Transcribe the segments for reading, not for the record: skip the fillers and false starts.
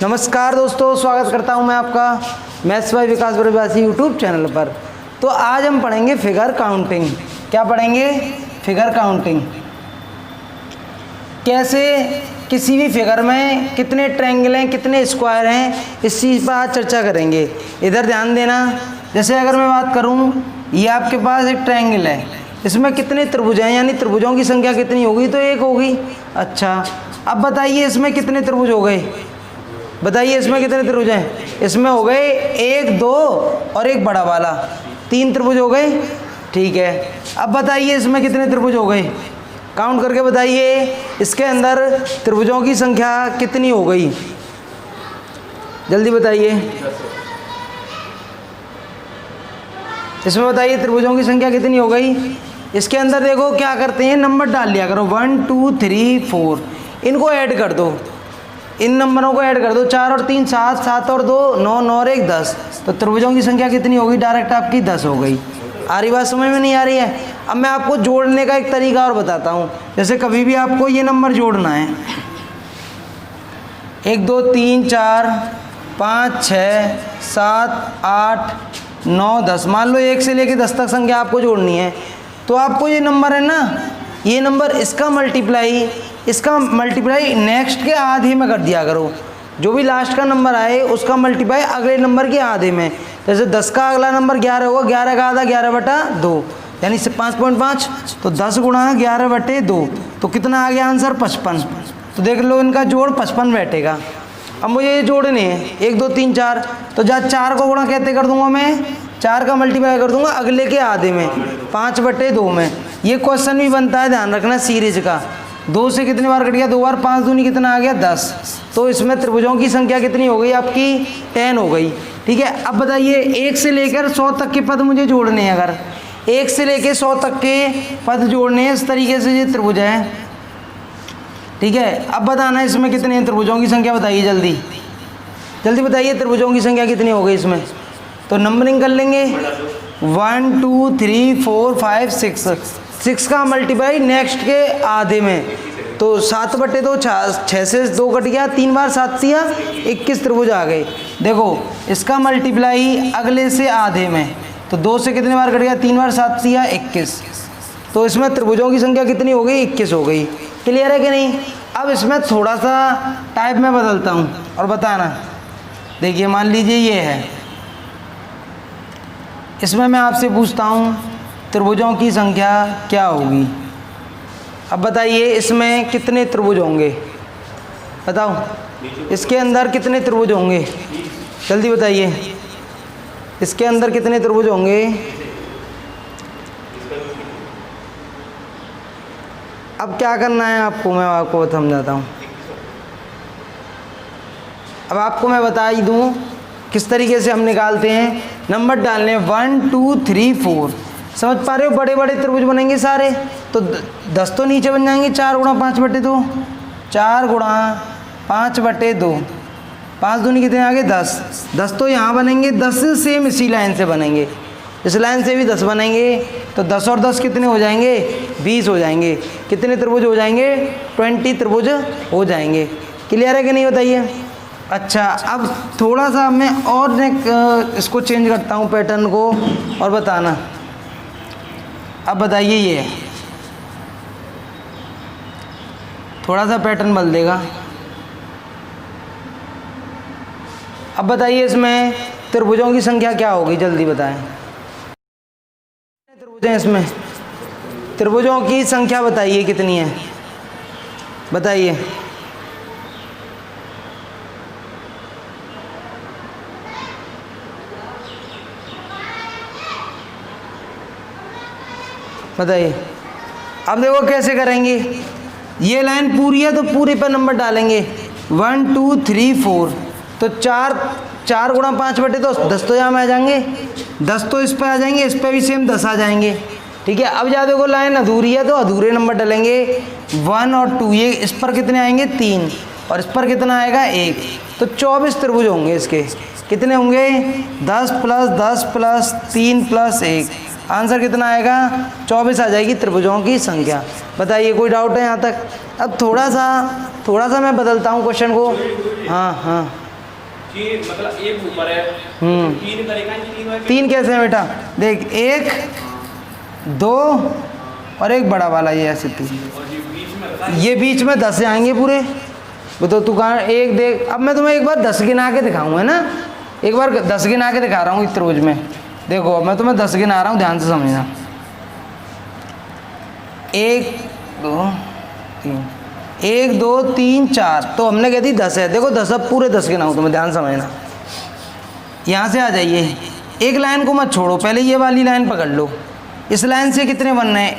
नमस्कार दोस्तों, स्वागत करता हूं मैं आपका maths by Vikas Bhardwaj YouTube channel पर। तो आज हम पढ़ेंगे फिगर काउंटिंग। क्या पढ़ेंगे? Figure counting. कैसे किसी भी फिगर में कितने ट्रायंगल हैं, कितने स्क्वायर हैं, इस चीज़ पर आज चर्चा करेंगे। इधर ध्यान देना। जैसे अगर मैं बात करूं, ये आपके पास एक ट्रायंगल है, इसमें कितने त्रिभुज हैं, यानी त्रिभुजों की संख्या कितनी होगी? तो एक होगी। अच्छा, अब बताइए इसमें कितने त्रिभुज हो गए? बताइए इसमें कितने त्रिभुज हैं? इसमें हो गए 1, 2 और एक बड़ा वाला, 3 त्रिभुज हो गए। ठीक है, अब बताइए इसमें कितने त्रिभुज हो गए? काउंट करके बताइए इसके अंदर त्रिभुजों की संख्या कितनी हो गई? जल्दी बताइए। इसमें बताइए त्रिभुजों की संख्या कितनी हो गई? इसके अंदर देखो क्या करते हैं, नंबर डाल लिया करो, 1 2 3 4, इनको ऐड कर दो, इन नंबरों को ऐड कर दो। 4 और 3 7, 7 और 2 9, 9 और 1 10। तो त्रिभुजों की संख्या कितनी होगी? डायरेक्ट आपकी 10 हो गई। आ रही बात समझ में? नहीं आ रही है? अब मैं आपको जोड़ने का एक तरीका और बताता हूँ। जैसे कभी भी आपको ये नंबर जोड़ना है, 1 2 3 4 5 6 7 8 9 10, मान लो 1 से लेकर 10 तक संख्या आपको जोड़नी है। तो आपको ये नंबर है ना, ये नंबर इसका मल्टीप्लाई नेक्स्ट के आधे में कर दिया करो। जो भी लास्ट का नंबर आए उसका मल्टीप्लाई अगले नंबर के आधे में। जैसे 10 का अगला नंबर 11 होगा, 11 का आधा 11/2, यानी 5.5। तो 10 गुणा 11/2, तो कितना आ गया आंसर? 55। तो देख लो इनका जोड़ 55 बैठेगा। अब मुझे ये जोड़ने हैं 1 2 3 4, तो जहाँ 4 को गुणा कहते कर दूंगा मैं, 4 का मल्टीप्लाई कर दूंगा अगले के आधे में, 5/2 में। ये क्वेश्चन भी बनता है, ध्यान रखना, सीरीज का। 2 से कितनी बार कट गया? 2 बार। 5 दूनी कितना आ गया? 10। तो इसमें त्रिभुजों की संख्या कितनी हो गई आपकी? 10 हो गई। ठीक है, अब बताइए 1 से लेकर 100 तक के पद मुझे जोड़ने हैं। अगर 1 से लेकर 100 तक के पद जोड़ने हैं, इस तरीके से ये त्रिभुज है। ठीक है, अब बताना इसमें कितने हैं त्रिभुजों की संख्या? बताइए जल्दी जल्दी बताइए, त्रिभुजों की संख्या कितनी हो गई इसमें? तो नंबरिंग कर लेंगे, 1 2 3 4 5 6। 6 का मल्टीप्लाई नेक्स्ट के आधे में, तो 7/2, 6 से 2 कट गया, 3 बार 7 दिया, 21 त्रिभुज आ गए। देखो इसका मल्टीप्लाई अगले से आधे में, तो 2 से कितने बार कट गया? 3 बार 7 दिया, 21। तो इसमें त्रिभुजों की संख्या कितनी हो गई? 21 हो गई। क्लियर है कि नहीं? अब इसमें थोड़ा सा टाइप में बदलता हूँ और बताना। देखिए मान लीजिए ये है, इसमें मैं आपसे पूछता हूँ त्रिभुजों की संख्या क्या होगी? अब बताइए इसमें कितने त्रिभुज होंगे? बताओ इसके अंदर कितने त्रिभुज होंगे? जल्दी बताइए, इसके अंदर कितने त्रिभुज होंगे? अब क्या करना है आपको, मैं आपको समझाता हूँ। अब आपको मैं बता ही दूँ किस तरीके से हम निकालते हैं। नंबर डालने 1 2 3 4, समझ पा रहे हो? बड़े बड़े त्रिभुज बनेंगे सारे, तो 10 तो नीचे बन जाएंगे। 4 गुणा 5/2, 4 गुणा 5/2, 5 दूनी कितने आ गए? 10। 10 तो यहाँ बनेंगे, 10 सेम इसी लाइन से बनेंगे, इस लाइन से भी 10 बनेंगे। तो 10 और 10 कितने हो जाएंगे? 20 हो जाएंगे। कितने त्रिभुज हो जाएंगे? 20 त्रिभुज हो जाएंगे। क्लियर है कि नहीं? बताइए। अच्छा, अब थोड़ा सा मैं और इसको चेंज करता हूँ पैटर्न को, और बताना। अब बताइए ये थोड़ा सा पैटर्न बदल देगा। अब बताइए इसमें त्रिभुजों की संख्या क्या होगी? जल्दी बताएं। त्रिभुज हैं इसमें, त्रिभुजों की संख्या बताइए कितनी है? बताइए। बताइए। अब देखो कैसे करेंगे। ये लाइन पूरी है तो पूरे पर नंबर डालेंगे, 1 2 3 4। तो 4 गुणा 5/2, 10 तो यहाँ में आ जाएंगे, 10 तो इस पर आ जाएंगे, इस पर भी सेम 10 आ जाएंगे। ठीक है, अब जा देखो लाइन अधूरी है तो अधूरे नंबर डालेंगे, 1 और 2। ये इस पर कितने आएंगे? 3, और इस पर कितना आएगा? 1। तो 24 त्रिभुज होंगे इसके। कितने होंगे? 10 + 10 + 3 + 1, आंसर कितना आएगा? 24 आ जाएगी त्रिभुजों की संख्या। बताइए कोई डाउट है यहाँ तक? अब थोड़ा सा मैं बदलता हूँ क्वेश्चन को। हाँ, कि मतलब एक ऊपर है, तीन करेगा, तीन है। तीन कैसे है बेटा, देख 1 2 और एक बड़ा वाला, ये ऐसे 3, और ये बीच में रखा है। ये बीच में 10 आएंगे पूरे। वो तो तू कहाँ एक देख, अब मैं तुम्हें एक बार 10 गिना के दिखाऊंगा ना, एक बार 10 गिना के दिखा रहा हूँ इस त्रिभुज में। देखो अब मैं तुम्हें 10 गिना रहा हूँ, ध्यान से समझना। 1 2 3, 1 2 3 4, तो हमने कह दी 10 है। देखो 10, अब पूरे 10 गिनाऊँ तुम्हें, ध्यान समझना। यहाँ से आ जाइए, एक लाइन को मत छोड़ो, पहले ये वाली लाइन पकड़ लो। इस लाइन से कितने बनने हैं,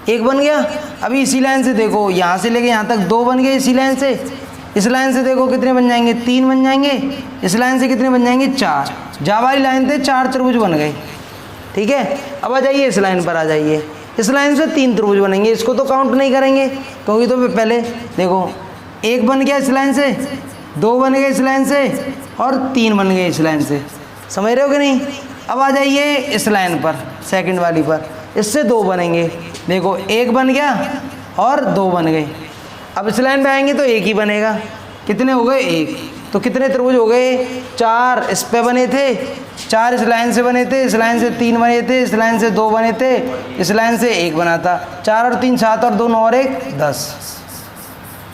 एक बन गया। अभी इसी लाइन से देखो, यहाँ से लेके यहाँ तक 2 बन गए इसी लाइन से। इस लाइन से देखो कितने बन जाएंगे, 3 बन जाएंगे। इस लाइन से कितने बन जाएंगे, 4। जा वाली लाइन से 4 त्रिभुज बन गए, ठीक है। अब आ जाइए इस लाइन पर, आ जाइए। इस लाइन से 3 त्रिभुज बनेंगे, इसको तो काउंट नहीं करेंगे क्योंकि तो पहले देखो 1 बन गया इस लाइन से, 2 बन गए इस लाइन से और 3 बन गए इस लाइन से, समझ रहे हो कि नहीं। अब आ जाइए इस लाइन पर, सेकंड वाली पर, इससे 2 बनेंगे। देखो 1 बन गया और 2 बन गए। अब इस लाइन पे आएंगे तो 1 ही बनेगा। कितने हो गए, 1। तो कितने त्रिभुज हो गए, 4 इस पे बने थे, 4 इस लाइन से बने थे, इस लाइन से 3 बने थे, इस लाइन से 2 बने थे, इस लाइन से 1 बना था। 4 और 3 7 और 2 9 और 1 10।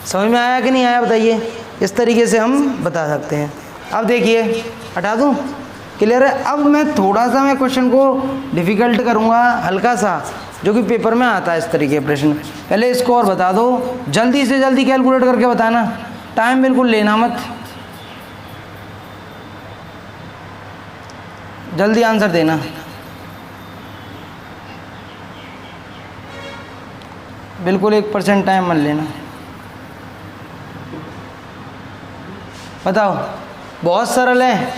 समझ में आया कि नहीं आया बताइए। इस तरीके से हम बता सकते हैं। अब देखिए, हटा दूँ, क्लियर है। अब मैं थोड़ा सा मैं क्वेश्चन को डिफ़िकल्ट करूँगा, हल्का सा, जो कि पेपर में आता है इस तरीके के प्रश्न। पहले इसको और बता दो, जल्दी से जल्दी कैलकुलेट करके बताना, टाइम बिल्कुल लेना मत, जल्दी आंसर देना। बिल्कुल 1% टाइम मत लेना। बताओ, बहुत सरल है,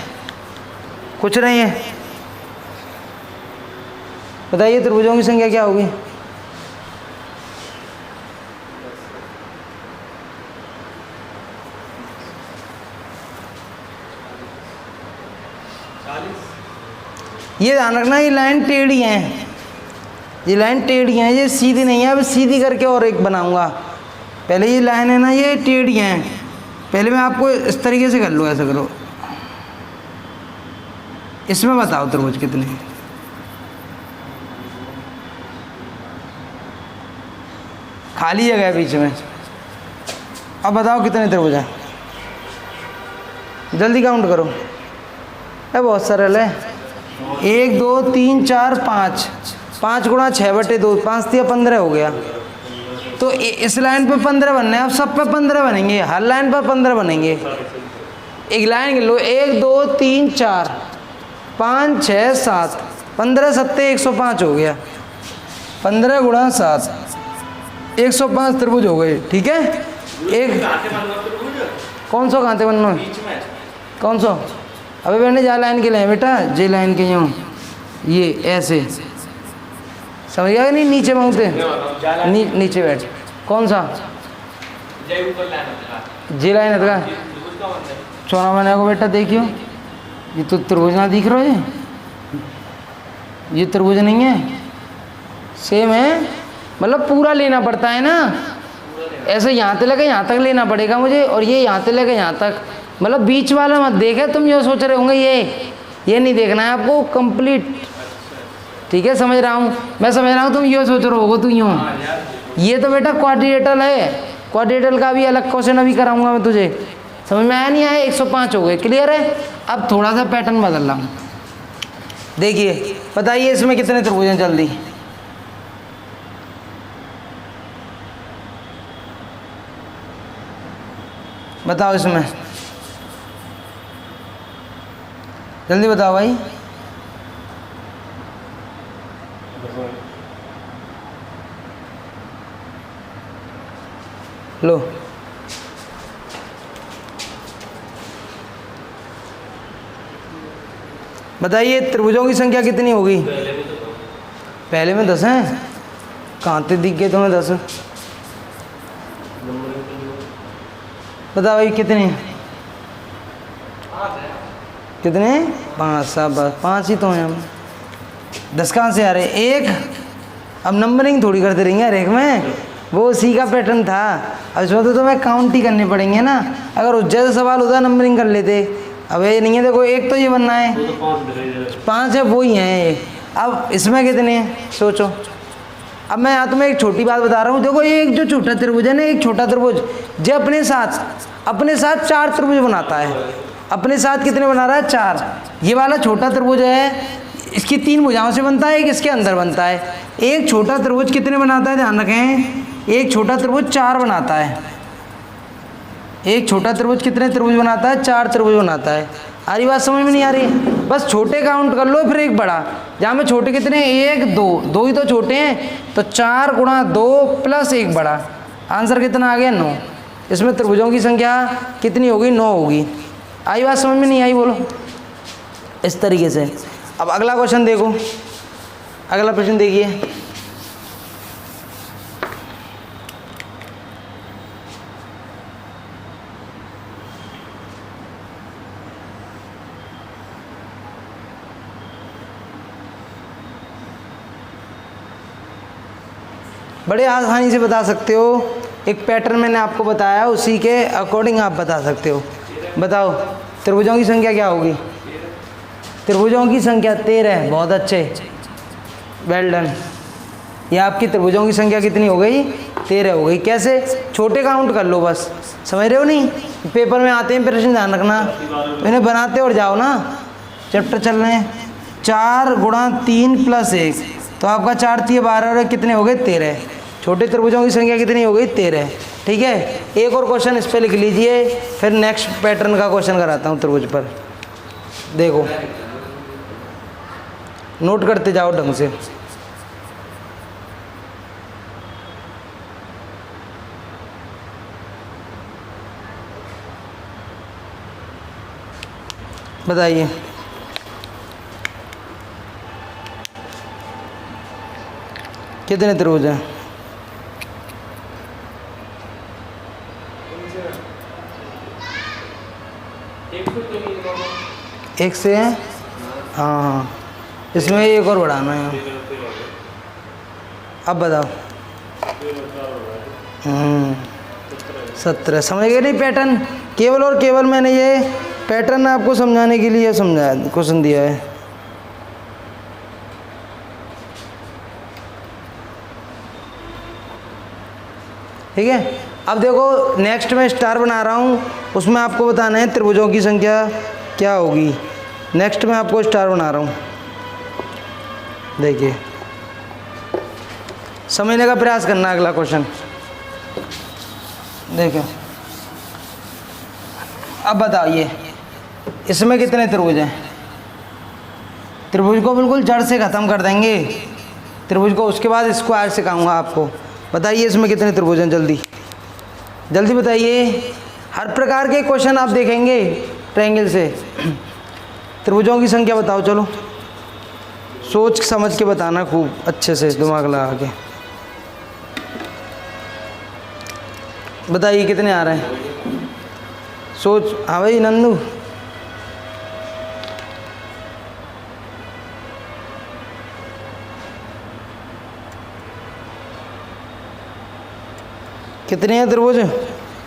कुछ नहीं है। बताइए त्रिभुजों की संख्या क्या होगी, ये ध्यान रखना, ये लाइन टेढ़ी है, ये लाइन टेढ़ी है, ये सीधी नहीं है। अब सीधी करके और एक बनाऊंगा। पहले ये लाइन है ना, ये टेढ़ी है। पहले मैं आपको इस तरीके से कर लो, ऐसा करो। इसमें बताओ त्रिभुज कितने, खाली जगह है बीच में। अब बताओ कितने त्रिभुज हैं, जल्दी काउंट करो। बहुत सरल है। 1 2 3 4 5, 5 गुणा 6/2, 5 3 15 हो गया। तो इस लाइन पे 15 बनने हैं, अब सब पे 15 बनेंगे, हर लाइन पर 15 बनेंगे। एक लाइन लो, 1 2 3 4 5 6 7, 15 7 105 हो गया। 15 गुणा 7 105 त्रिभुज हो गए, ठीक है। एक कौन सा खाते बनना, कौन सा, अबे मैंने जा लाइन के लिए बेटा, जे लाइन के यूँ ये ऐसे, समझ गया नहीं। नीचे मांगते नीचे बैठ, कौन सा जे लाइन है, चौरा बने को बेटा। देखियो ये तो त्रिभुज ना दिख रहा है, ये त्रिभुज नहीं है, सेम है। मतलब पूरा लेना पड़ता है ना, ऐसे यहाँ से लेकर यहाँ तक लेना पड़ेगा मुझे, और ये यहाँ से लेकर यहाँ तक, मतलब बीच वाला मत देखे। तुम जो सोच रहे होंगे ये नहीं देखना है आपको, कंप्लीट, ठीक है। समझ रहा हूँ, मैं समझ रहा हूँ, तुम ये सोच रहे होगे, तुम यूँ। ये तो बेटा क्वाड्रिलेटरल है, क्वाड्रिलेटरल का भी अलग क्वेश्चन अभी कराऊंगा मैं तुझे। समझ में आया नहीं आया, 105 हो गए, क्लियर है। अब थोड़ा सा पैटर्न बदल रहा हूँ, देखिए। बताइए इसमें कितने त्रिभुज हैं, जल्दी बताओ, इसमें जल्दी बताओ भाई। लो, बताइए त्रिभुजों की संख्या कितनी होगी। पहले में 10 हैं, कहाँ से दिख गए तुम्हें 10। बताओ भाई कितने, कितने, 5, सब 5 ही तो हैं हम। 10 कहाँ से आ रहे, 1। अब नंबरिंग थोड़ी करते रहेंगे हर एक में, वो उसी का पैटर्न था। अब इसमें तो तुम्हें काउंट ही करने पड़ेंगे ना। अगर उस जैसा सवाल होता नंबरिंग कर लेते। अब ये नहीं है, देखो एक तो ये बनना है, वो तो 5 दिखाई दे रहा 5 है, वो ही हैं ये। अब इसमें कितने हैं सोचो। अब मैं यहाँ तुम्हें एक छोटी बात बता रहा हूँ, देखो ये एक जो छोटा त्रिभुज है ना, एक छोटा त्रिभुज जो अपने साथ 4 त्रिभुज बनाता है। अपने साथ कितने बना रहा है? 4। ये वाला छोटा त्रिभुज है, इसकी 3 भुजाओं से बनता है, एक इसके अंदर बनता है। एक छोटा त्रिभुज कितने बनाता है, ध्यान रखें, एक छोटा त्रिभुज 4 बनाता है। एक छोटा त्रिभुज कितने त्रिभुज बनाता है? 4 त्रिभुज बनाता है। आ रही बात समझ में? नहीं आ रही? बस छोटे काउंट कर लो, फिर एक बड़ा। जहाँ में छोटे कितने? 1 2, 2 ही तो छोटे हैं, तो 4 गुणा 2 प्लस 1 बड़ा। आंसर कितना आ गया? 9। इसमें त्रिभुजों की संख्या कितनी होगी? 9 होगी। आई बात समझ में? नहीं आई? बोलो। इस तरीके से। अब अगला क्वेश्चन देखो, अगला प्रश्न देखिए। बड़े आसानी से बता सकते हो, एक पैटर्न मैंने आपको बताया, उसी के अकॉर्डिंग आप बता सकते हो। बताओ त्रिभुजों की संख्या क्या होगी? त्रिभुजों की संख्या 13। बहुत अच्छे, वेल डन। ये आपकी त्रिभुजों की संख्या कितनी हो गई? 13 हो गई। कैसे? छोटे काउंट कर लो बस, समझ रहे हो? नहीं, पेपर में आते हैं प्रश्न, ध्यान रखना, इन्हें बनाते और जाओ ना, चैप्टर चल रहे हैं। 4 गुणा 3 प्लस 1, तो आपका 4 3 12 और कितने हो गए? 13। छोटे त्रिभुजों की संख्या कितनी हो गई? 13। ठीक है, एक और क्वेश्चन इस पे लिख लीजिए, फिर नेक्स्ट पैटर्न का क्वेश्चन कराता हूँ त्रिभुज पर। देखो, नोट करते जाओ ढंग से। बताइए, कितने त्रिभुज हैं? एक से है। हाँ, इसमें एक और बढ़ाना है। अब बताओ। 17। समझ गए? नहीं पैटर्न, केवल और केवल मैंने ये पैटर्न आपको समझाने के लिए समझाया, क्वेश्चन दिया है। ठीक है, अब देखो नेक्स्ट मैं स्टार बना रहा हूँ, उसमें आपको बताना है त्रिभुजों की संख्या क्या होगी। नेक्स्ट मैं आपको स्टार बना रहा हूँ, देखिए, समझने का प्रयास करना। अगला क्वेश्चन देखो, अब बताइए इसमें कितने त्रिभुज हैं? त्रिभुज को बिल्कुल जड़ से ख़त्म कर देंगे त्रिभुज को, उसके बाद स्क्वायर सिखाऊंगा आपको। बताइए इसमें कितने त्रिभुज हैं? जल्दी जल्दी बताइए। हर प्रकार के क्वेश्चन आप देखेंगे ट्रायंगल से। त्रिभुजों की संख्या बताओ, चलो सोच समझ के बताना, खूब अच्छे से दिमाग लगा के बताइए कितने आ रहे हैं? सोच। हाँ भाई नंदू, कितने हैं त्रिभुज?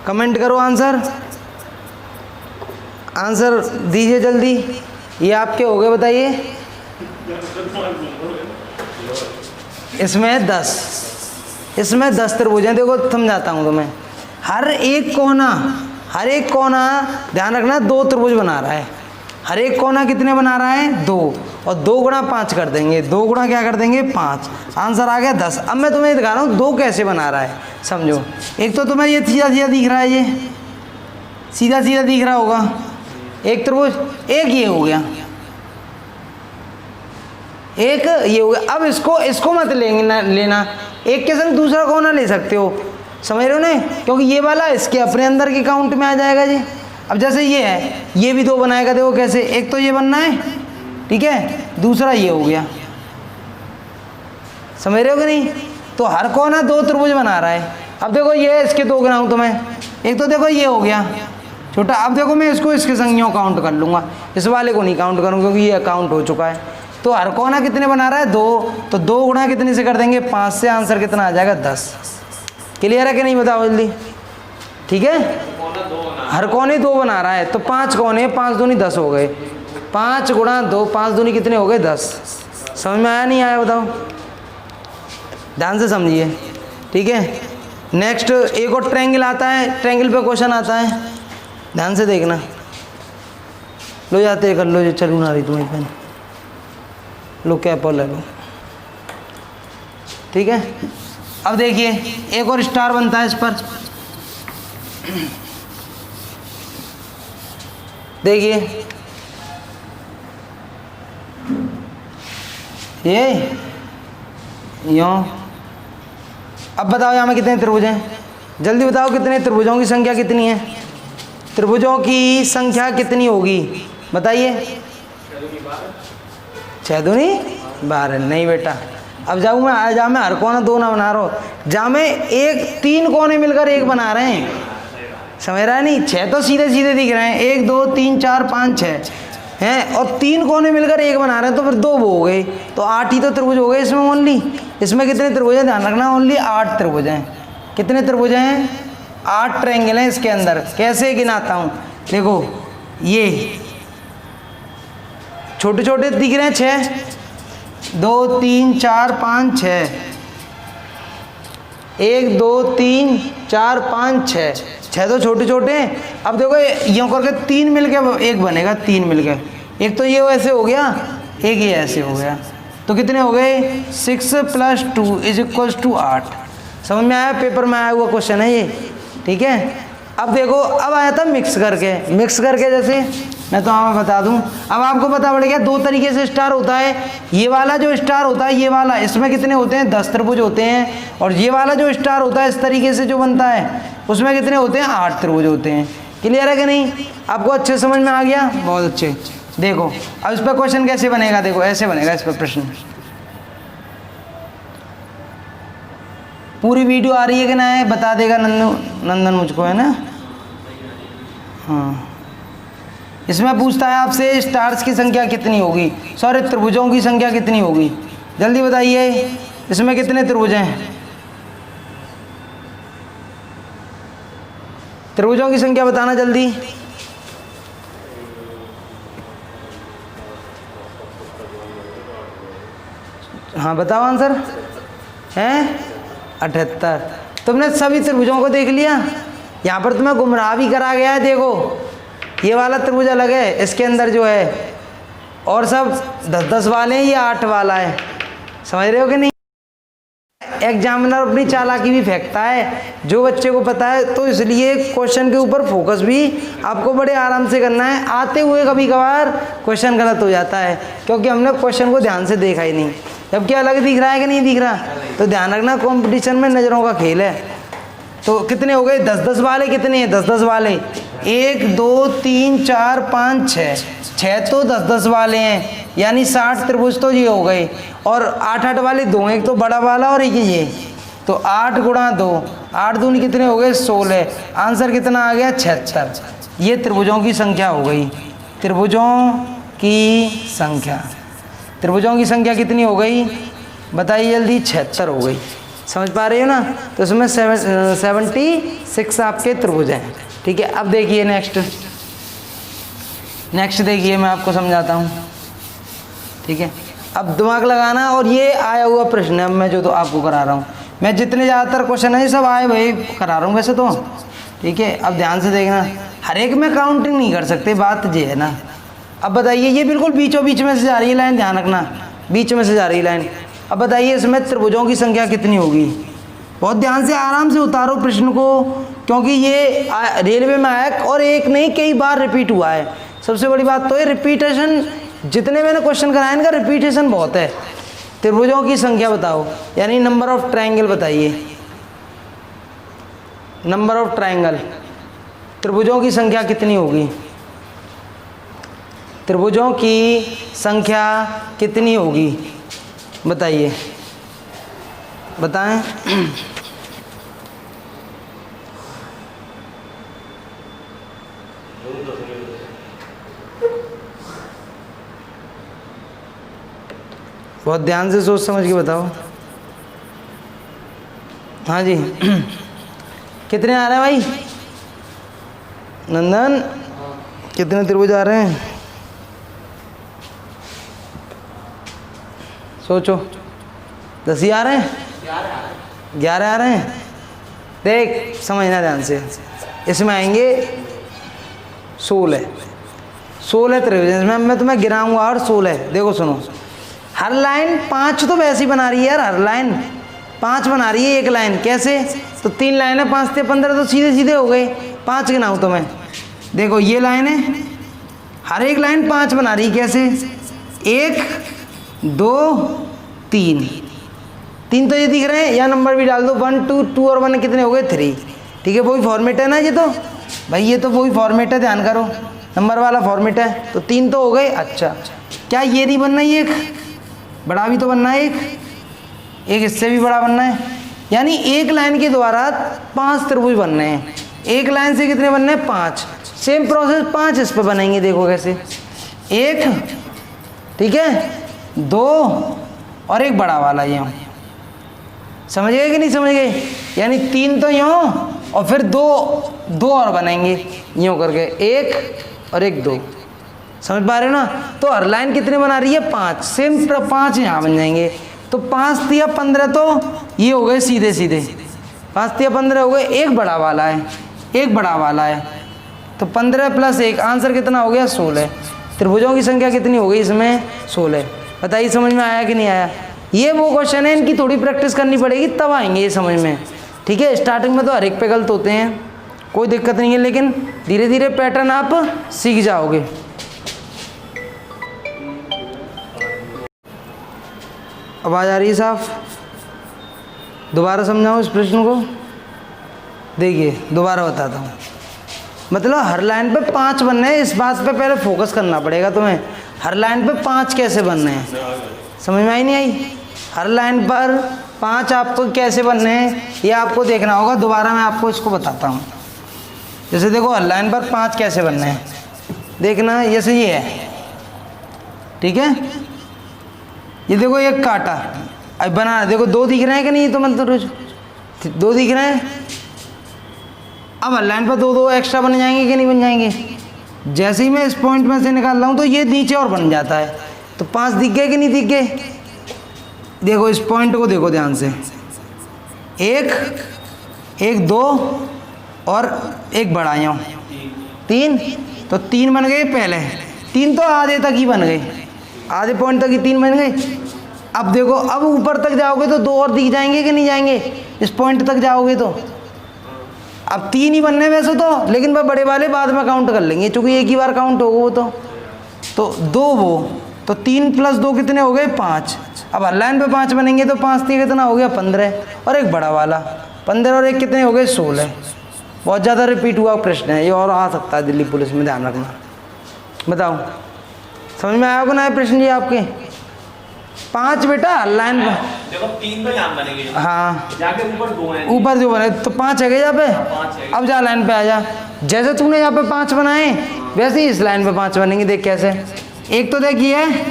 कमेंट करो, आंसर आंसर दीजिए जल्दी। ये आपके हो गए, बताइए। इसमें 10, इसमें 10 त्रिभुज हैं। देखो समझाता हूँ तुम्हें। हर एक कोना ध्यान रखना 2 त्रिभुज बना रहा है। हर एक कोना कितने बना रहा है? 2, और 2 गुणा 5 कर देंगे। 2 गुणा क्या कर देंगे? 5। आंसर आ गया 10। अब मैं तुम्हें दिखा रहा हूँ 2 कैसे बना रहा है, समझो। एक तो तुम्हें ये सीधा सीधा दिख रहा है, ये सीधा सीधा दिख रहा होगा एक त्रिभुज, एक ये हो गया, एक ये हो गया। अब इसको मत लेना, एक के संग दूसरा कोना ले सकते हो, समझ रहे हो ना, क्योंकि ये वाला इसके अपने अंदर के काउंट में आ जाएगा जी। अब जैसे ये है, ये भी 2 बनाएगा, देखो कैसे, एक तो ये बनना है, ठीक है, दूसरा ये हो गया, समझ रहे हो कि नहीं। तो हर कोना 2 त्रिभुज बना रहा है। अब देखो ये इसके 2 गिनाऊँ तो मैं, एक तो देखो ये हो गया छोटा। अब देखो मैं इसको इसके संग काउंट कर लूँगा, इस वाले को नहीं काउंट करूँगा क्योंकि ये काउंट हो चुका है। तो हर कोना कितने बना रहा है? 2, तो 2 गुणा कितने से कर देंगे? 5 से। आंसर कितना आ जाएगा? 10। क्लियर है कि नहीं? बताओ जल्दी। ठीक है, कोना 2 बना। हर कोने 2 बना रहा है, तो 5 कोने, 5 दूनी 10 हो गए, 5 गुणा 2, 5 दूनी कितने हो गए 10। समझ में आया नहीं आया बताओ, ध्यान से समझिए, ठीक है। नेक्स्ट एक और ट्रायंगल आता है, ट्रायंगल पे क्वेश्चन आता है, ध्यान से देखना। लो जाते कर लो, जो चलू ना रही तुम्हें पेन, लो कैप और ले लो, ठीक है। अब देखिए एक और स्टार बनता है इस पर, देखिए ये यूँ। अब बताओ यहाँ में कितने त्रिभुज हैं, जल्दी बताओ कितने त्रिभुजों की संख्या कितनी है, त्रिभुजों की संख्या कितनी होगी बताइए। 6 दूनी 12, नहीं बेटा। अब जाऊँ मैं, आ जा मैं हर कोना 2 ना बना रहा हूँ, जा मैं 3 कोने मिलकर 1 बना रहे हैं, समझ रहा है नहीं। 6 तो सीधे सीधे दिख रहे हैं, 1 2 3 4 5 6 हैं, और 3 कोने मिलकर 1 बना रहे हैं, तो फिर 2 वो हो गए, तो 8 ही तो त्रिभुज हो गए इसमें ओनली। इसमें कितने त्रिभुज हैं ध्यान रखना, ओनली 8 त्रिभुज हैं। कितने त्रिभुज हैं, 8 ट्रायंगल हैं इसके अंदर। कैसे गिनाता हूँ, देखो ये छोटे छोटे दिख रहे हैं 6, 2 3 4 5 6, 1 2 3 4 5 6, 6 तो छोटे छोटे हैं। अब देखो यूँ करके 3 मिलके 1 बनेगा, 3 मिलके, एक तो ये ऐसे हो गया, एक ये ऐसे हो गया, तो कितने हो गए 6 + 2 = 8। समझ में आया, पेपर में आया हुआ क्वेश्चन है ये, ठीक है। अब देखो, अब आया था मिक्स करके, मिक्स करके जैसे मैं तो आपको बता दूं, अब आपको पता पड़ गया 2 तरीके से स्टार होता है। ये वाला जो स्टार होता है, ये वाला, इसमें कितने होते हैं 10 त्रिभुज होते हैं, और ये वाला जो स्टार होता है इस तरीके से जो बनता है, उसमें कितने होते हैं 8 त्रिभुज होते हैं। क्लियर है कि नहीं, आपको अच्छे समझ में आ गया, बहुत अच्छे। देखो अब इस पर क्वेश्चन कैसे बनेगा, देखो ऐसे बनेगा इस पर प्रश्न। पूरी वीडियो आ रही है कि ना है, बता देगा नंदन मुझको, है ना। हाँ, इसमें पूछता है आपसे स्टार्स की संख्या कितनी होगी, सॉरी त्रिभुजों की संख्या कितनी होगी, जल्दी बताइए। इसमें कितने त्रिभुज हैं, त्रिभुजों की संख्या बताना जल्दी। हाँ बताओ आंसर हैं 78। तुमने सभी त्रिभुजों को देख लिया, यहाँ पर तुम्हें गुमराह भी करा गया है। देखो ये वाला त्रिभुज अलग है, इसके अंदर जो है, और सब 10-10 वाले हैं, ये 8 वाला है, समझ रहे हो कि नहीं। एग्जामिनर अपनी चालाकी भी फेंकता है जो बच्चे को पता है, तो इसलिए क्वेश्चन के ऊपर फोकस भी आपको बड़े आराम से करना है। आते हुए कभी कभार क्वेश्चन गलत हो जाता है, क्योंकि हमने क्वेश्चन को ध्यान से देखा ही नहीं, जबकि अलग दिख रहा है कि नहीं दिख रहा। तो ध्यान रखना, कंपटीशन में नज़रों का खेल है। तो कितने हो गए 10-10 वाले, कितने हैं 10-10 वाले, 1 2 3 4 5 6 तो 10-10 वाले हैं, यानी 60 त्रिभुज तो ये हो गए। और 8-8 वाले 2, एक तो बड़ा वाला और एक ये, तो 8 गुणा 2, 8 दूनी कितने हो गए 16। आंसर कितना आ गया 76। ये त्रिभुजों की संख्या हो गई, त्रिभुजों की संख्या, त्रिभुजों की संख्या कितनी हो गई बताइए जल्दी, 76 हो गई। समझ पा रहे हो ना। तो इसमें 76 आपके त्रिभुज हैं, ठीक है। अब देखिए नेक्स्ट देखिए, मैं आपको समझाता हूँ, ठीक है। अब दिमाग लगाना, और ये आया हुआ प्रश्न है, मैं जो तो आपको करा रहा हूँ, मैं जितने ज़्यादातर क्वेश्चन है सब आए वही करा रहा हूँ वैसे तो, ठीक है। अब ध्यान से देखना, हर एक में काउंटिंग नहीं कर सकते, बात ये है ना। अब बताइए, ये बिल्कुल बीचों बीच में से जा रही है लाइन, ध्यान रखना, बीच में से जा रही है लाइन। अब बताइए इसमें त्रिभुजों की संख्या कितनी होगी, बहुत ध्यान से आराम से उतारो प्रश्न को, क्योंकि ये रेलवे में आया और एक नहीं कई बार रिपीट हुआ है। सबसे बड़ी बात तो ये रिपीटेशन, जितने मैंने क्वेश्चन कराए इनका रिपीटेशन बहुत है। त्रिभुजों की संख्या बताओ, यानी नंबर ऑफ ट्रायंगल बताइए, नंबर ऑफ ट्रायंगल, त्रिभुजों की संख्या कितनी होगी, त्रिभुजों की संख्या कितनी होगी बताइए, बताएं। बहुत ध्यान से सोच समझ के बताओ। हाँ जी कितने आ रहे हैं भाई, नंदन कितने त्रिभुज आ रहे हैं? सोचो। 10 ही आ रहे हैं, 11 आ रहे हैं। देख समझना ध्यान से, इसमें आएंगे 16 त्रिभुज। इसमें मैं तुम्हें गिराऊंगा और 16। देखो सुनो, हर लाइन 5 तो वैसे ही बना रही है यार, हर लाइन 5 बना रही है एक लाइन। कैसे? तो 3 लाइन है, 5 से 15 तो सीधे सीधे हो गए। 5 गिनाऊँ तो मैं, देखो ये लाइन है, हर एक लाइन 5 बना रही है। कैसे? 1 2 3 तो ये दिख रहे हैं, या नंबर भी डाल दो। 1 2 2 और 1 कितने हो गए? 3। ठीक है, वही फॉर्मेट है ना ये तो भाई, ये तो वही फॉर्मेट है, ध्यान करो, नंबर वाला फॉर्मेट है। तो 3 तो हो गए। अच्छा, क्या ये नहीं बनना? ये एक बड़ा भी तो बनना है, एक इससे भी बड़ा बनना है। यानी एक लाइन के द्वारा 5 त्रिभुज बनने हैं। एक लाइन से कितने बनने हैं? 5। सेम प्रोसेस 5 इस पे बनेंगे। देखो कैसे, 1, ठीक है, 2 और एक बड़ा वाला यूँ। समझ गए कि नहीं समझ गए? यानी 3 तो यूँ और फिर 2 और बनेंगे यूँ करके, 1 और 1 2। समझ पा रहे हो ना? तो हर लाइन कितने बना रही है? 5। सेम 5 यहाँ बन जाएंगे। तो 5 तिया 15 तो ये हो गए सीधे सीधे, 5 तिया 15 हो गए। एक बड़ा वाला है, एक बड़ा वाला है, तो 15 + 1 आंसर कितना हो गया? 16। त्रिभुजों की संख्या कितनी हो गई इसमें? 16। बताइए समझ में आया कि नहीं आया? ये वो क्वेश्चन है, इनकी थोड़ी प्रैक्टिस करनी पड़ेगी तब आएंगे ये समझ में। ठीक है, स्टार्टिंग में तो हर एक पे गलत होते हैं, कोई दिक्कत नहीं है, लेकिन धीरे धीरे पैटर्न आप सीख जाओगे। आवाज़ आ रही है साफ? दोबारा समझाऊँ इस प्रश्न को? देखिए दोबारा बताता हूँ। मतलब हर लाइन पे 5 बनने हैं, इस बात पे पहले फोकस करना पड़ेगा तुम्हें। हर लाइन पे 5 कैसे बनने हैं, समझ में आई नहीं आई? हर लाइन पर 5 आपको कैसे बनने हैं ये आपको देखना होगा। दोबारा मैं आपको इसको बताता हूँ। जैसे देखो, हर लाइन पर 5 कैसे बनने हैं, देखना। जैसे ये है, ठीक है, ये देखो एक काटा अब बना, देखो 2 दिख रहे हैं कि नहीं? तो मतलब 2 दिख रहे हैं। अब हर लाइन पर 2 एक्स्ट्रा बन जाएंगे कि नहीं बन जाएंगे? जैसे ही मैं इस पॉइंट में से निकाल रहा हूँ तो ये नीचे और बन जाता है। तो 5 दिख गए कि नहीं दिख गए? देखो इस पॉइंट को देखो ध्यान से, 1 2 और एक बड़ा यूँ 3, तो 3 बन गए पहले। 3 तो आधे तक ही बन गए, आधे पॉइंट तक ही 3 बन गए। अब देखो, अब ऊपर तक जाओगे तो 2 और दिख जाएंगे कि नहीं जाएंगे? इस पॉइंट तक जाओगे तो अब 3 ही बनने वैसे तो, लेकिन वह बड़े वाले बाद में काउंट कर लेंगे, क्योंकि एक ही बार काउंट होगा वो तो 2 वो, तो 3 + 2 कितने हो गए? 5। अब हर लाइन पे 5 बनेंगे तो 5 3 कितना हो गया? 15। और एक बड़ा वाला 15 और एक कितने हो गए? 16। बहुत ज़्यादा रिपीट हुआ प्रश्न है ये, और आ सकता है दिल्ली पुलिस में, ध्यान रखना। बताओ समझ में आया होगा ना प्रश्न जी आपके? 5 बेटा हर लाइन पर, देखो 3 तो यहाँ बनेंगे, हाँ, जाके ऊपर 2 हैं, ऊपर जो बने तो 5 है यहाँ पे। 5 है। अब जा लाइन पे आ जा, जैसे तूने यहाँ पे 5 बनाए वैसे ही इस लाइन पे 5 बनेंगे। देख कैसे, एक तो देख ये है,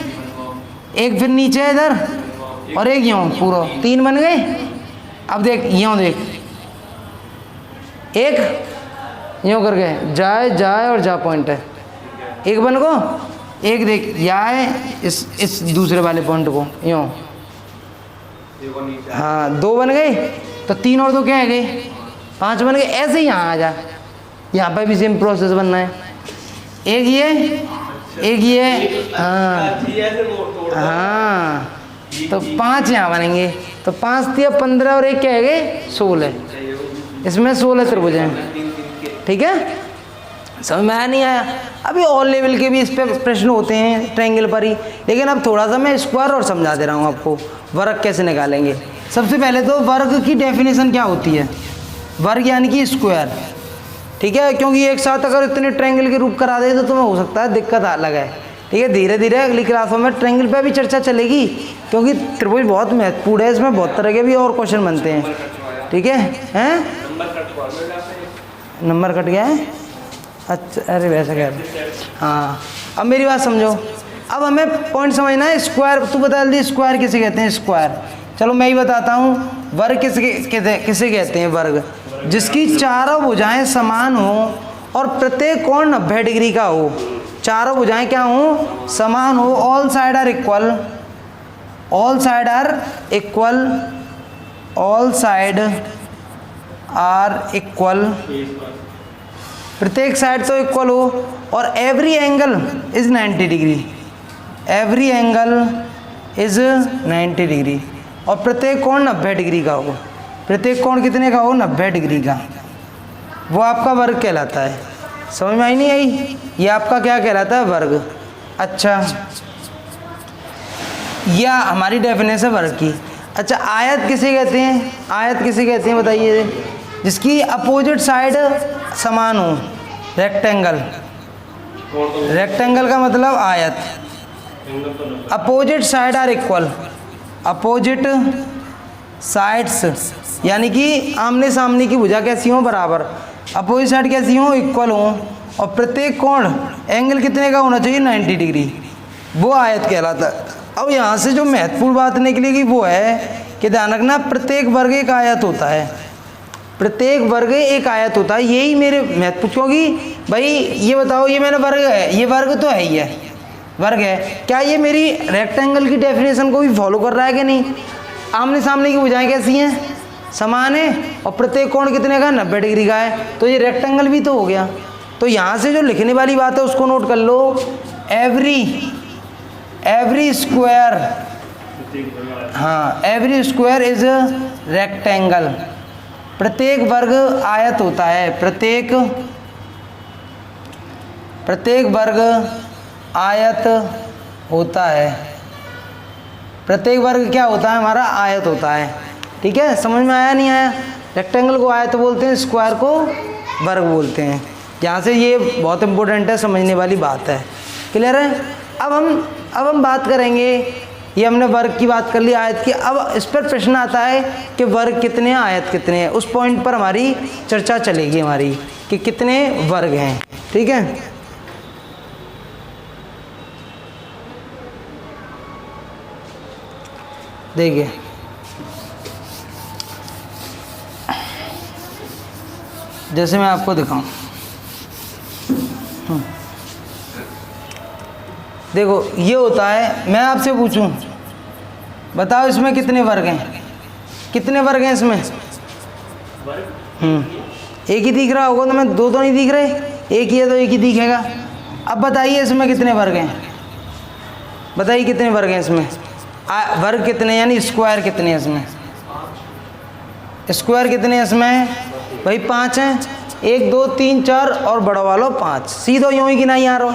एक फिर नीचे है इधर, और एक यूँ पूरा 3 बन गए। अब देख यूँ देख, एक यूँ करके जाए और जा पॉइंट है, एक बन को, एक देख या है इस दूसरे वाले पॉइंट को यूँ, हाँ 2 बन गए, तो 3 और 2 क्या है गए? 5 बन गए। ऐसे ही यहाँ आ जा, यहाँ पे भी सेम प्रोसेस बनना है। एक ये हाँ, तो 5 यहाँ बनेंगे, तो 5 3 15 और एक क्या है गए? 16। इसमें 16 त्रिभुज हैं। ठीक है, समझ में आया नहीं आया? अभी ऑल लेवल के भी इस पे प्रश्न होते हैं ट्रायंगल पर ही, लेकिन अब थोड़ा सा मैं स्क्वायर और समझा दे रहा हूँ आपको, वर्ग कैसे निकालेंगे। सबसे पहले तो वर्ग की डेफिनेशन क्या होती है? वर्ग यानी कि स्क्वायर, ठीक है, क्योंकि एक साथ अगर इतने ट्रायंगल के रूप करा दे तो तुम्हें हो सकता है दिक्कत अलग है। ठीक है, धीरे धीरे अगली क्लासों में ट्रायंगल पे भी चर्चा चलेगी, क्योंकि त्रिभुज बहुत महत्वपूर्ण है, इसमें बहुत तरह के भी और क्वेश्चन बनते हैं। ठीक है, हैं नंबर कट गया है? अच्छा, अरे वैसे कह रहे, हाँ। अब मेरी बात समझो, अब हमें पॉइंट समझना है। स्क्वायर तू बता जल्दी, स्क्वायर किसे कहते हैं? स्क्वायर, चलो मैं ही बताता हूँ। वर्ग किसे कहते हैं? वर्ग जिसकी चारों भुजाएं समान हो और प्रत्येक कोण 90 डिग्री का हो, चारों भुजाएं क्या हो, समान हो, all side are equal, all side are equal, all side are equal, प्रत्येक साइड तो इक्वल हो, और every angle is 90 degree, every angle is 90 degree, और प्रत्येक कोण 90 डिग्री का हो, प्रत्येक कोण कितने का हो, 90 डिग्री का, वो आपका वर्ग कहलाता है। समझ में आई नहीं आई, ये आपका क्या कहलाता है, वर्ग। अच्छा, यह हमारी डेफिनेशन वर्ग की। अच्छा, आयत किसे कहते हैं, आयत किसे कहते हैं बताइए, जिसकी अपोजिट साइड समान हो, रेक्टेंगल, रेक्टेंगल का मतलब आयत, opposite side are equal, opposite sides यानी कि आमने सामने की भुजा कैसी हो, बराबर, अपोजिट साइड कैसी हो, इक्वल हो, और प्रत्येक कोण एंगल कितने का होना चाहिए, 90 डिग्री, वो आयत कहलाता है। अब यहाँ से जो महत्वपूर्ण बात निकलेगी वो है कि ध्यान रखना, प्रत्येक वर्ग एक आयत होता है, प्रत्येक वर्ग एक आयत होता है, यही मेरे महत्व, क्योंकि भाई ये बताओ, ये मेरा वर्ग है, ये वर्ग तो है ही है, वर्ग है, क्या ये मेरी रेक्टेंगल की डेफिनेशन को भी फॉलो कर रहा है कि नहीं, आमने सामने की भुजाएं कैसी हैं, समान है, और प्रत्येक कोण कितने का, 90 डिग्री का है, तो ये रेक्टेंगल भी तो हो गया। तो यहाँ से जो लिखने वाली बात है उसको नोट कर लो, एवरी स्क्वायर, हाँ, एवरी स्क्वायर इज रेक्टेंगल, प्रत्येक वर्ग आयत होता है, प्रत्येक वर्ग आयत होता है, प्रत्येक वर्ग क्या होता है, हमारा आयत होता है। ठीक है, समझ में आया नहीं आया, रेक्टेंगल को आयत बोलते हैं, स्क्वायर को वर्ग बोलते हैं। यहाँ से ये बहुत इंपॉर्टेंट है, समझने वाली बात है, क्लियर है। अब हम बात करेंगे, ये हमने वर्ग की बात कर ली, आयत की, अब इस पर प्रश्न आता है कि वर्ग कितने हैं, आयत कितने हैं, उस पॉइंट पर हमारी चर्चा चलेगी हमारी कि कितने वर्ग हैं। ठीक है, देखिए जैसे मैं आपको दिखाऊं, देखो ये होता है, मैं आपसे पूछूं बताओ इसमें कितने वर्ग हैं, कितने वर्ग हैं इसमें, एक ही दिख रहा होगा, तो मैं दो तो नहीं दिख रहे, एक ही है तो एक ही दिखेगा। अब बताइए इसमें कितने वर्ग हैं, बताइए कितने वर्ग हैं इसमें, वर्ग कितने यानी स्क्वायर कितने हैं इसमें, स्क्वायर कितने हैं इसमें, भाई 5 हैं, 1 2 3 4 और बड़ा वालों 5, सीधो यूँ ही गिना आ रहा हूँ।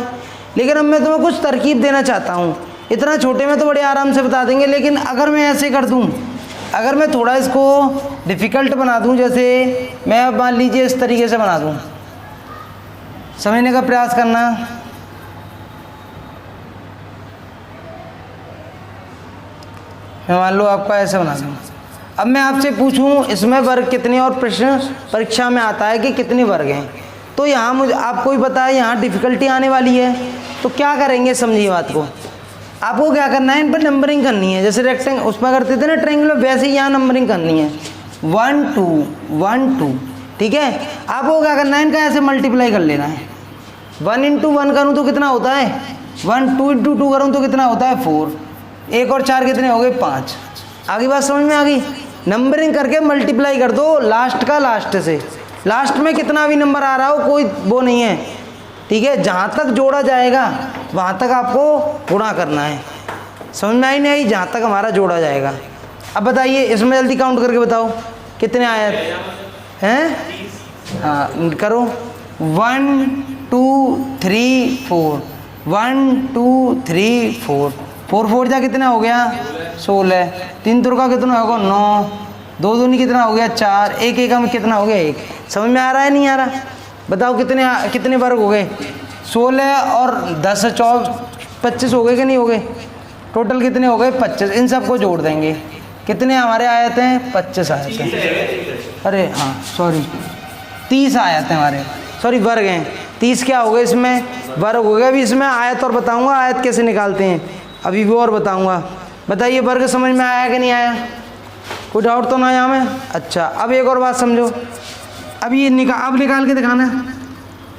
लेकिन अब मैं तुम्हें कुछ तरकीब देना चाहता हूँ, इतना छोटे में तो बड़े आराम से बता देंगे, लेकिन अगर मैं ऐसे कर दूँ, अगर मैं थोड़ा इसको डिफ़िकल्ट बना दूँ, जैसे मैं मान लीजिए इस तरीके से बना दूँ, समझने का प्रयास करना, मैं मान लो आपका ऐसे बना दूँ। अब मैं आपसे पूछूं इसमें वर्ग कितने, और प्रश्न परीक्षा में आता है कि कितने वर्ग हैं, तो यहाँ मुझे आपको ही पता है यहाँ डिफ़िकल्टी आने वाली है, तो क्या करेंगे समझिए बात को, आपको क्या करना है, इन पर नंबरिंग करनी है, जैसे रेक्टेंगल उस पर करते थे ना ट्रायंगल, वैसे ही यहाँ नंबरिंग करनी है, 1 2 1 2, ठीक है। आपको क्या करना है, इनका ऐसे मल्टीप्लाई कर लेना है, 1 × 1 करूँ तो कितना होता है 1, 2 × 2 करूँ तो कितना होता है 4, 1 और 4 कितने हो गए 5। आगे बात समझ में आ गई, नंबरिंग करके मल्टीप्लाई कर दो लास्ट का लास्ट से, लास्ट में कितना भी नंबर आ रहा हो कोई वो नहीं है, ठीक है, जहाँ तक जोड़ा जाएगा वहाँ तक आपको गुणा करना है, समझ में आई नहीं आई, जहाँ तक हमारा जोड़ा जाएगा। अब बताइए इसमें जल्दी काउंट करके बताओ कितने आए हैं, हाँ करो, 1 2 3 4, 1 2 3 4, 4 4 जा कितना हो गया 16, 3 तुर का कितना होगा 9, 2 दूनी कितना हो गया 4, 1 1 में कितना हो गया 1। समझ में आ रहा है नहीं आ रहा, बताओ कितने वर्ग हो गए, 16 और 10 24 25 हो गए कि नहीं हो गए, टोटल कितने हो गए 25। इन सबको जोड़ देंगे, कितने हमारे आयत हैं 25 आयत हैं, अरे हाँ सॉरी 30 आयत हैं हमारे, सॉरी वर्ग हैं 30, क्या हो गए इसमें वर्ग हो गए। अभी इसमें आयत और बताऊंगा आयत कैसे निकालते हैं, अभी वो और बताऊंगा। बताइए वर्ग समझ में आया कि नहीं आया, कोई डाउट तो ना यहाँ में। अच्छा अब एक और बात समझो, अब ये अब निकाल के दिखाना है,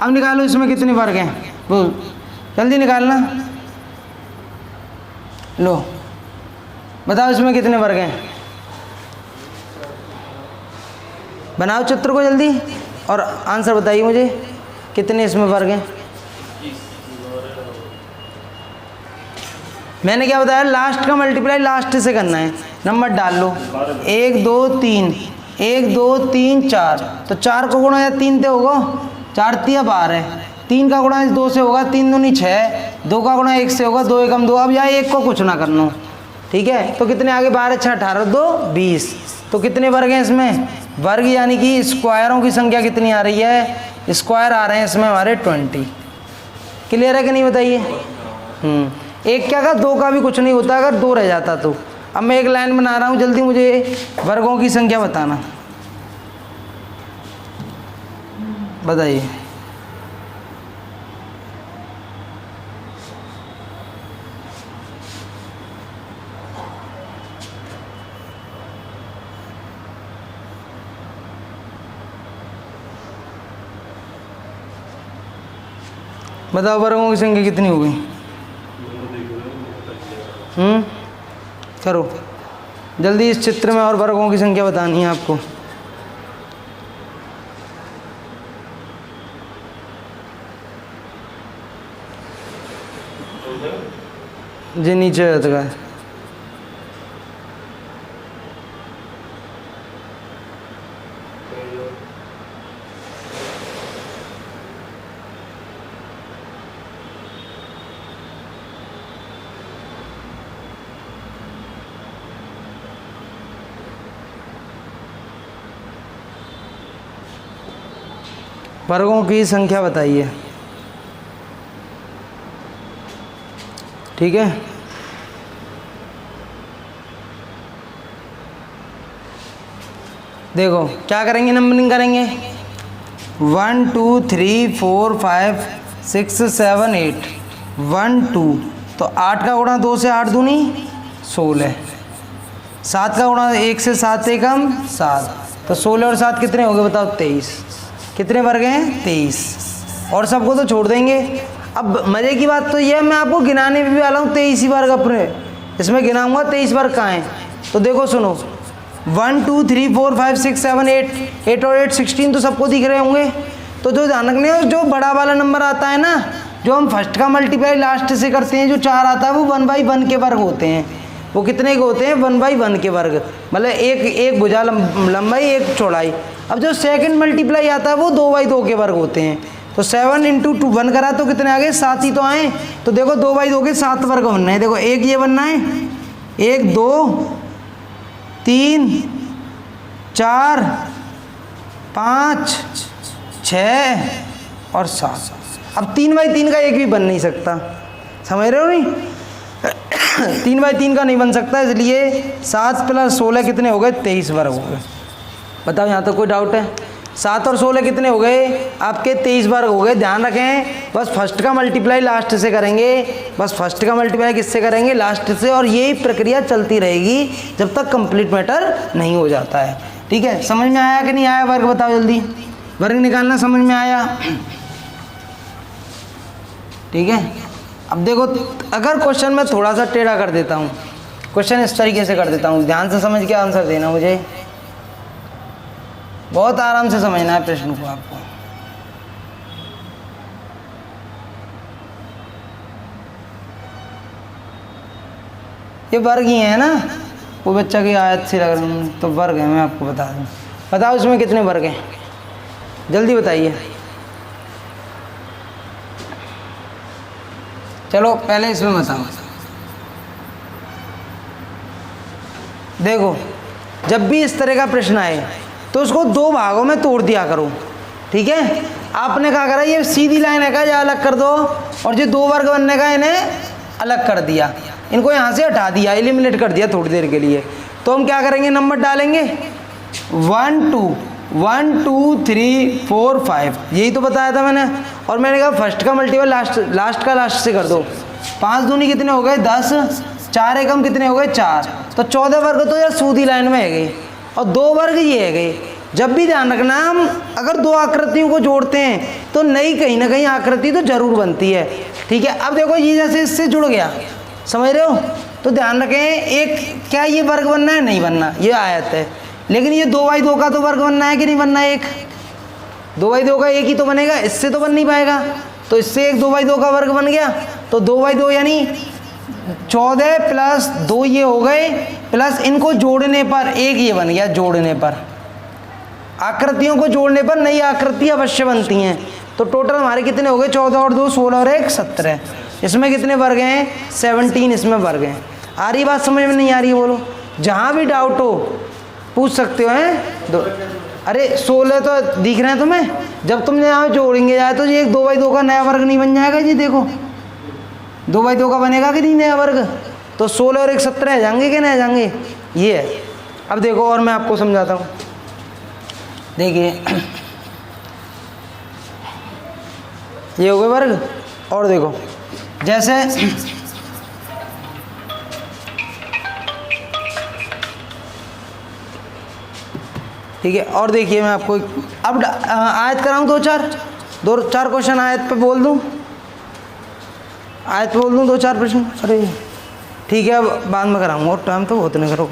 अब निकालो इसमें कितने वर्ग हैं, वो जल्दी निकालना। लो बताओ इसमें कितने वर्ग हैं, बनाओ चित्र को जल्दी और आंसर बताइए मुझे कितने इसमें वर्ग हैं। मैंने क्या बताया, लास्ट का मल्टीप्लाई लास्ट से करना है। नंबर डाल लो, 1 2 3, 1 2 3 4, तो 4 को गुणा या 3 से होगा, 4 3 12 है, 3 का गुणा 2 से होगा, 3 दूनी 6, 2 का गुणा 1 से होगा, 2 एकम 2। अब यहाँ 1 को कुछ ना करना, ठीक है। तो कितने आगे, 12 6 18 2 20। तो कितने वर्ग हैं इसमें, वर्ग यानी कि स्क्वायरों की संख्या कितनी आ रही है, स्क्वायर आ रहे हैं इसमें हमारे 20। क्लियर है कि नहीं बताइए। एक क्या का 2 का भी कुछ नहीं होता अगर 2 रह जाता तो। अब मैं एक लाइन बना रहा हूँ, जल्दी मुझे वर्गों की संख्या बताना, बताइए। बताओ वर्गों की संख्या कितनी हो गई। करो जल्दी, इस चित्र में और वर्गों की संख्या बतानी है आपको। जी नीचे का वर्गों की संख्या बताइए, ठीक है। देखो क्या करेंगे, नंबरिंग करेंगे, 1 2 3 4 5 6 7 8, 1 2, तो 8 का गुणा 2 से 8 दूनी 16, 7 का गुणा 1 से 7 एकम 7, तो 16 और 7 कितने हो गए बताओ, 23। कितने वर्ग हैं, 23। और सबको तो छोड़ देंगे। अब मज़े की बात तो ये है, मैं आपको गिनाने भी वाला हूँ 23 ही वर्ग अपने, इसमें गिनाऊंगा 23 वर्ग कहाँ हैं। तो देखो सुनो, 1 2 3 4 5 6 7 8, 8 और 8 16 तो सबको दिख रहे होंगे। तो जो ध्यान रखने है, जो बड़ा वाला नंबर आता है ना, जो हम फर्स्ट का मल्टीप्लाई लास्ट से करते हैं, जो 4 आता है वो 1/1 के वर्ग होते हैं। वो कितने के होते हैं, 1/1 के वर्ग, मतलब एक भुजा लंबाई, एक चौड़ाई। अब जो सेकंड मल्टीप्लाई आता है वो 2/2 के वर्ग होते हैं। तो 7 × 2 1 करा तो कितने आ गए, 7 ही तो आए। तो देखो 2/2 के 7 वर्ग बनना है। देखो एक ये बनना है, 1 2 3 4 5 6 और 7। अब 3/3 का एक भी बन नहीं सकता, समझ रहे हो नहीं। 3/3 का नहीं बन सकता, इसलिए 7 + 16 कितने हो गए, 23 वर्ग हो गए। बताओ यहाँ तो कोई डाउट है। 7 और 16 कितने हो गए आपके, 23 वर्ग हो गए। ध्यान रखें, बस फर्स्ट का मल्टीप्लाई लास्ट से करेंगे, बस फर्स्ट का मल्टीप्लाई किससे करेंगे, लास्ट से। और यही प्रक्रिया चलती रहेगी जब तक कंप्लीट मैटर नहीं हो जाता है, ठीक है। समझ में आया कि नहीं आया, वर्ग बताओ जल्दी, वर्ग निकालना समझ में आया, ठीक है। अब देखो, अगर क्वेश्चन मैं थोड़ा सा टेढ़ा कर देता हूँ, क्वेश्चन इस तरीके से कर देता हूँ, ध्यान से समझ के आंसर देना मुझे, बहुत आराम से समझना है प्रश्न को आपको। ये वर्ग ही है ना, वो बच्चा की आयत से लग रहा है, तो वर्ग है, मैं आपको बता दूँ। बताओ इसमें कितने वर्ग हैं, जल्दी बताइए। चलो पहले इसमें बताओ। देखो जब भी इस तरह का प्रश्न आए तो उसको 2 भागों में तोड़ दिया करो, ठीक है। आपने क्या करा, ये सीधी लाइन है का, या अलग कर दो, और जो 2 वर्ग बनने का इन्हें अलग कर दिया, इनको यहाँ से हटा दिया, एलिमिनेट कर दिया थोड़ी देर के लिए। तो हम क्या करेंगे, नंबर डालेंगे 1 2 1 2 3 4 5, यही तो बताया था मैंने। और मैंने कहा फर्स्ट का मल्टीपल लास्ट का लास्ट से कर दो। 5 दूनी कितने हो गए 10, 4 एकम कितने हो गए 4, तो 14 वर्ग तो यार सीधी लाइन में है गई, और 2 वर्ग ये है गई। जब भी ध्यान रखना, हम अगर 2 आकृतियों को जोड़ते हैं तो नई कहीं ना कहीं आकृति तो जरूर बनती है। ठीक है, अब देखो ये जैसे इससे जुड़ गया, समझ रहे हो, तो ध्यान रखें एक क्या ये वर्ग बनना है, नहीं बनना, ये आयत है, लेकिन ये 2/2 का तो वर्ग बनना है कि नहीं बनना है, एक 2/2 का एक ही तो बनेगा, इससे तो बन नहीं पाएगा, तो इससे एक 2/2 का वर्ग बन गया, तो 2/2 यानी 14 प्लस 2 ये हो गए, प्लस इनको जोड़ने पर एक ये बन गया, जोड़ने पर आकृतियों को जोड़ने पर नई आकृति अवश्य बनती हैं। तो टोटल हमारे कितने हो गए, 14 और 2 16 और 1 17, इसमें कितने वर्ग हैं 17, इसमें वर्ग हैं। आ रही बात समझ में, नहीं आ रही है बोलो, जहाँ भी डाउट हो पूछ सकते हो हैं। अरे 16 तो दिख रहे हैं तुम्हें, जब तुमने यहाँ जोड़ेंगे जाए तो ये एक 2/2 का नया वर्ग नहीं बन जाएगा जी, देखो 2/2 का बनेगा कि नहीं नया वर्ग, तो 16 और 1 17 आ जाएंगे कि नहीं आ जाएंगे, ये है। अब देखो और मैं आपको समझाता हूँ, देखिए ये हो गए वर्ग, और देखो जैसे ठीक है, और देखिए मैं आपको अब आयत कराऊं, 2-4 क्वेश्चन आयत पे बोल दूं, आयत पे बोल दूं 2-4 प्रश्न, अरे ठीक है अब बाद में कराऊंगा, और टाइम तो बहुत नहीं करो।